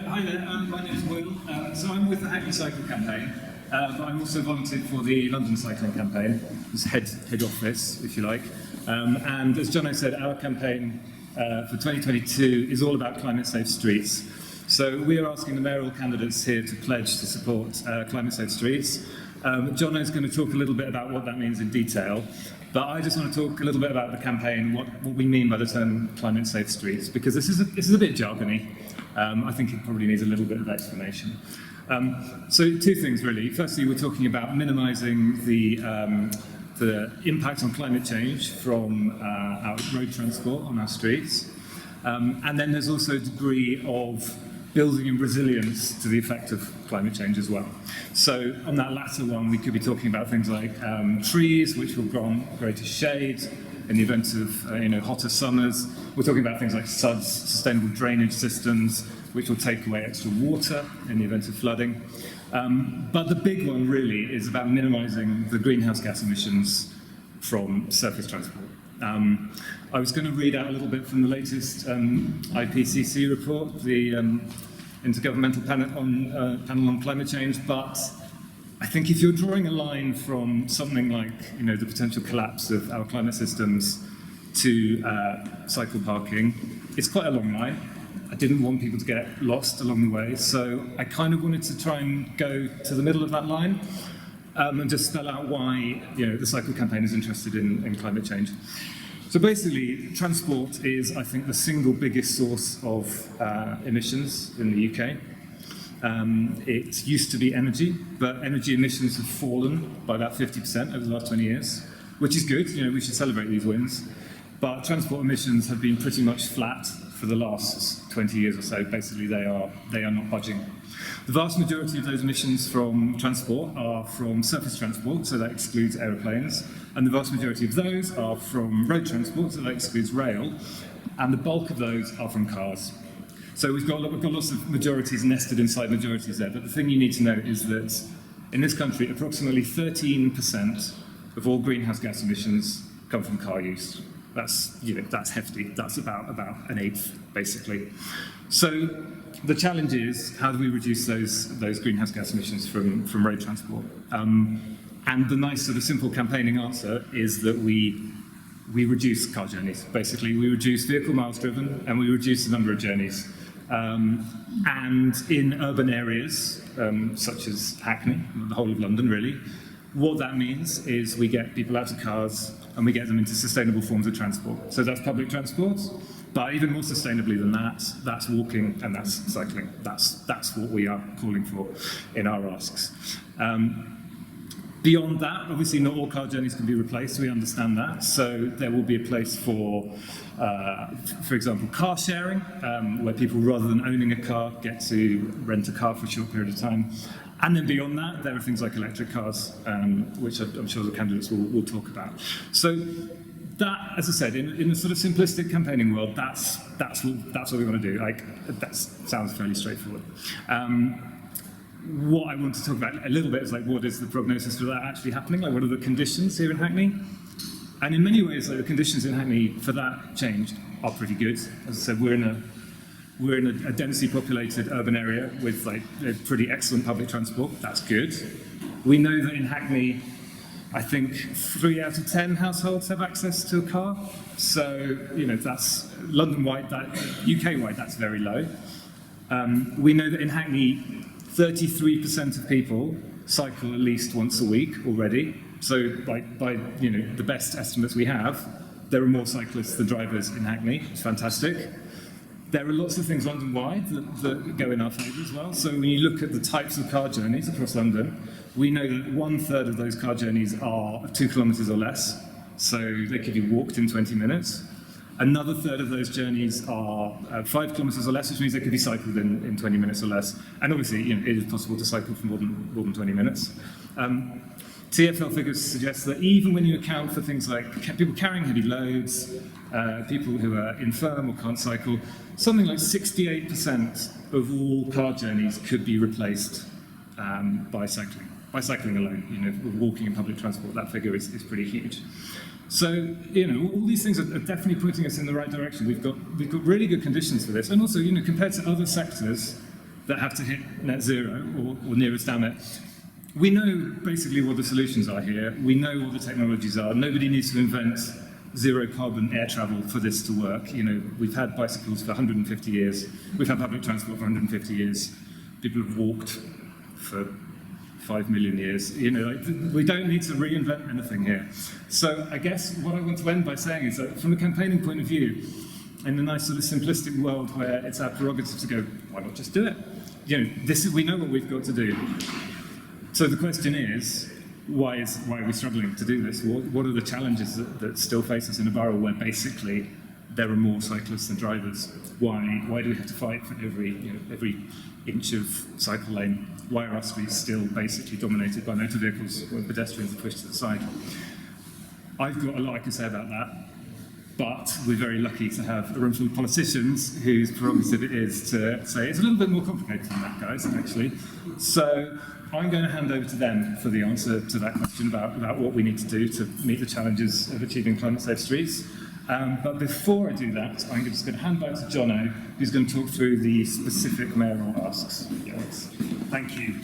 Hi there, my name is Will. So I'm with the Hackney Cycle Campaign, but I'm also volunteered for the London Cycling Campaign, as head office, if you like. And as Jono said, our campaign for 2022 is all about climate-safe streets. So we are asking the mayoral candidates here to pledge to support climate-safe streets. Jono is going to talk a little bit about what that means in detail, but I just want to talk a little bit about the campaign, what we mean by the term climate-safe streets, because this is a bit jargony. I think it probably needs a little bit of explanation. So two things really. Firstly, we're talking about minimising the impact on climate change from our road transport on our streets. And then there's also a degree of building in resilience to the effect of climate change as well. So on that latter one, we could be talking about things like trees, which will grant greater shade in the event of hotter summers. We're talking about things like SUDs, sustainable drainage systems, which will take away extra water in the event of flooding. But the big one really is about minimising the greenhouse gas emissions from surface transport. I was going to read out a little bit from the latest IPCC report, the Intergovernmental Panel on Climate Change, but I think if you're drawing a line from something like the potential collapse of our climate systems to cycle parking, it's quite a long line. I didn't want people to get lost along the way, so I kind of wanted to try and go to the middle of that line and just spell out why the Cycle Campaign is interested in climate change. So basically, transport is, I think, the single biggest source of emissions in the UK. It used to be energy, but energy emissions have fallen by about 50% over the last 20 years, which is good. We should celebrate these wins. But transport emissions have been pretty much flat for the last 20 years or so. Basically, they are not budging. The vast majority of those emissions from transport are from surface transport, so that excludes aeroplanes, and the vast majority of those are from road transport, so that excludes rail, and the bulk of those are from cars. So we've got lots of majorities nested inside majorities there, but the thing you need to know is that in this country, approximately 13% of all greenhouse gas emissions come from car use. That's hefty. That's about an eighth, basically. So the challenge is, how do we reduce those greenhouse gas emissions from road transport? And the nice sort of simple campaigning answer is that we reduce car journeys. Basically, we reduce vehicle miles driven and we reduce the number of journeys. And in urban areas, such as Hackney, the whole of London really, what that means is we get people out of cars and we get them into sustainable forms of transport. So that's public transport, but even more sustainably than that, that's walking and that's cycling. That's what we are calling for in our asks. Beyond that, obviously not all car journeys can be replaced, we understand that. So there will be a place for example, car sharing, where people, rather than owning a car, get to rent a car for a short period of time. And then beyond that, there are things like electric cars, which I'm sure the candidates will talk about. So that, as I said, in a sort of simplistic campaigning world, that's what we want to do. That sounds fairly straightforward. What I want to talk about a little bit is what is the prognosis for that actually happening? What are the conditions here in Hackney? And in many ways, the conditions in Hackney for that change are pretty good. As I said, we're in a densely populated urban area with a pretty excellent public transport. That's good. We know that in Hackney, I think 3 out of 10 households have access to a car. So, that's London-wide, UK-wide, that's very low. We know that in Hackney, 33% of people cycle at least once a week already. So by the best estimates we have, there are more cyclists than drivers in Hackney. It's fantastic. There are lots of things London-wide that go in our favour as well. So when you look at the types of car journeys across London, we know that 1/3 of those car journeys are 2 kilometres or less. So they could be walked in 20 minutes. Another third of those journeys are 5 kilometres or less, which means they could be cycled in 20 minutes or less. And obviously, it is possible to cycle for more than 20 minutes. TfL figures suggest that even when you account for things like people carrying heavy loads, people who are infirm or can't cycle, something like 68% of all car journeys could be replaced by cycling. By cycling alone, walking in public transport, that figure is pretty huge. So, all these things are definitely putting us in the right direction. We've got really good conditions for this. And also, compared to other sectors, that have to hit net zero or nearest damn it. We know basically what the solutions are here. We know what the technologies are. Nobody needs to invent zero carbon air travel for this to work. You know, we've had bicycles for 150 years. We've had public transport for 150 years. People have walked for 5 million years. You know, like, we don't need to reinvent anything here. So I guess what I want to end by saying is that from a campaigning point of view, in a nice sort of simplistic world where it's our prerogative to go, why not just do it? You know, we know what we've got to do. So the question is, why are we struggling to do this? What are the challenges that still face us in a borough where basically there are more cyclists than drivers? Why do we have to fight for every inch of cycle lane? Why are our streets still basically dominated by motor vehicles when pedestrians are pushed to the side? I've got a lot I can say about that. But we're very lucky to have a room full of politicians whose prerogative it is to say it's a little bit more complicated than that, guys, actually. So I'm going to hand over to them for the answer to that question about what we need to do to meet the challenges of achieving climate-safe streets. But before I do that, I'm just going to hand back to Jono, who's going to talk through the specific mayoral asks. Yes. Thank you.